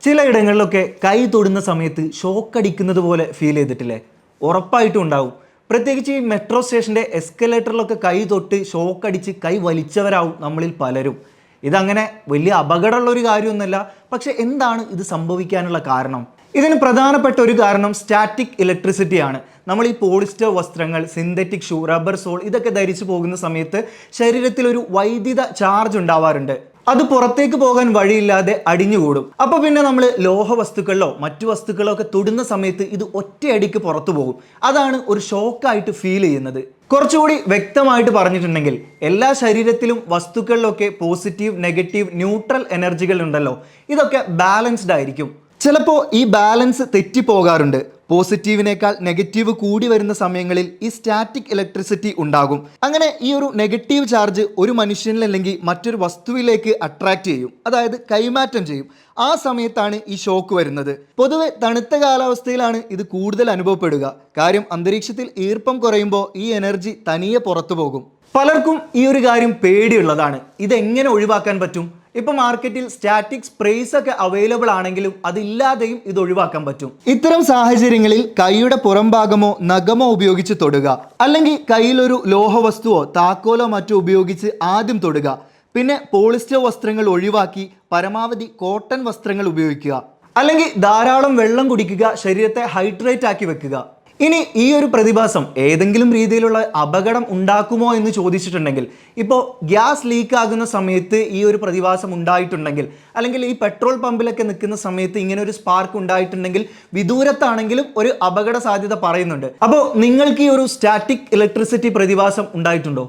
ചിലയിടങ്ങളിലൊക്കെ കൈ തൊടുന്ന സമയത്ത് ഷോക്ക് അടിക്കുന്നത് പോലെ ഫീൽ ചെയ്തിട്ടില്ലേ? ഉറപ്പായിട്ടും ഉണ്ടാവും. പ്രത്യേകിച്ച് ഈ മെട്രോ സ്റ്റേഷൻ്റെ എസ്കലേറ്ററിലൊക്കെ കൈ തൊട്ട് ഷോക്ക് അടിച്ച് കൈ വലിച്ചവരാവും നമ്മളിൽ പലരും. ഇതങ്ങനെ വലിയ അപകടമുള്ള ഒരു കാര്യമൊന്നുമല്ല. പക്ഷെ എന്താണ് ഇത് സംഭവിക്കാനുള്ള കാരണം? ഇതിന് പ്രധാനപ്പെട്ട ഒരു കാരണം സ്റ്റാറ്റിക് ഇലക്ട്രിസിറ്റിയാണ്. നമ്മൾ ഈ പോളിസ്റ്റർ വസ്ത്രങ്ങൾ, സിന്തറ്റിക് ഷൂ, റബ്ബർ സോൾ ഇതൊക്കെ ധരിച്ചു പോകുന്ന സമയത്ത് ശരീരത്തിൽ ഒരു വൈദ്യുത ചാർജ് ഉണ്ടാവാറുണ്ട്. അത് പുറത്തേക്ക് പോകാൻ വഴിയില്ലാതെ അടിഞ്ഞുകൂടും. അപ്പൊ പിന്നെ നമ്മൾ ലോഹ വസ്തുക്കളിലോ മറ്റു വസ്തുക്കളോ ഒക്കെ തൊടുന്ന സമയത്ത് ഇത് ഒറ്റയടിക്ക് പുറത്തു പോകും. അതാണ് ഒരു ഷോക്കായിട്ട് ഫീൽ ചെയ്യുന്നത്. കുറച്ചുകൂടി വ്യക്തമായിട്ട് പറഞ്ഞിട്ടുണ്ടെങ്കിൽ എല്ലാ ശരീരത്തിലും വസ്തുക്കളിലൊക്കെ പോസിറ്റീവ്, നെഗറ്റീവ്, ന്യൂട്രൽ എനർജികൾ ഉണ്ടല്ലോ. ഇതൊക്കെ ബാലൻസ്ഡ് ആയിരിക്കും. ചിലപ്പോൾ ഈ ബാലൻസ് തെറ്റിപ്പോകാറുണ്ട്. പോസിറ്റീവിനേക്കാൾ നെഗറ്റീവ് കൂടി വരുന്ന സമയങ്ങളിൽ ഈ സ്റ്റാറ്റിക് ഇലക്ട്രിസിറ്റി ഉണ്ടാകും. അങ്ങനെ ഈ ഒരു നെഗറ്റീവ് ചാർജ് ഒരു മനുഷ്യനിൽ അല്ലെങ്കിൽ മറ്റൊരു വസ്തുവിലേക്ക് അട്രാക്ട് ചെയ്യും, അതായത് കൈമാറ്റം ചെയ്യും. ആ സമയത്താണ് ഈ ഷോക്ക് വരുന്നത്. പൊതുവെ തണുത്ത കാലാവസ്ഥയിലാണ് ഇത് കൂടുതൽ അനുഭവപ്പെടുക. കാര്യം അന്തരീക്ഷത്തിൽ ഈർപ്പം കുറയുമ്പോൾ ഈ എനർജി തനിയെ പുറത്തു പോകും. പലർക്കും ഈ ഒരു കാര്യം പേടിയുള്ളതാണ്. ഇതെങ്ങനെ ഒഴിവാക്കാൻ പറ്റും? ഇപ്പൊ മാർക്കറ്റിൽ സ്റ്റാറ്റിക് സ്പ്രേസ് ഒക്കെ അവൈലബിൾ ആണെങ്കിലും അതില്ലാതെയും ഇത് ഒഴിവാക്കാൻ പറ്റും. ഇത്തരം സാഹചര്യങ്ങളിൽ കൈയുടെ പുറം ഭാഗമോ നഖമോ ഉപയോഗിച്ച് തൊടുക, അല്ലെങ്കിൽ കയ്യിലൊരു ലോഹ വസ്തുവോ താക്കോലോ മറ്റോ ഉപയോഗിച്ച് ആദ്യം തൊടുക. പിന്നെ പോളിസ്റ്റർ വസ്ത്രങ്ങൾ ഒഴിവാക്കി പരമാവധി കോട്ടൺ വസ്ത്രങ്ങൾ ഉപയോഗിക്കുക. അല്ലെങ്കിൽ ധാരാളം വെള്ളം കുടിക്കുക, ശരീരത്തെ ഹൈഡ്രേറ്റ് ആക്കി വെക്കുക. ഇനി ഈ ഒരു പ്രതിഭാസം ഏതെങ്കിലും രീതിയിലുള്ള അപകടം ഉണ്ടാക്കുമോ എന്ന് ചോദിച്ചിട്ടുണ്ടെങ്കിൽ, ഇപ്പോൾ ഗ്യാസ് ലീക്ക് ആകുന്ന സമയത്ത് ഈ ഒരു പ്രതിഭാസം ഉണ്ടായിട്ടുണ്ടെങ്കിൽ, അല്ലെങ്കിൽ ഈ പെട്രോൾ പമ്പിലൊക്കെ നിൽക്കുന്ന സമയത്ത് ഇങ്ങനെ ഒരു സ്പാർക്ക് ഉണ്ടായിട്ടുണ്ടെങ്കിൽ വിദൂരത്താണെങ്കിലും ഒരു അപകട സാധ്യത പറയുന്നുണ്ട്. അപ്പോൾ നിങ്ങൾക്ക് ഈ ഒരു സ്റ്റാറ്റിക് ഇലക്ട്രിസിറ്റി പ്രതിഭാസം ഉണ്ടായിട്ടുണ്ടോ?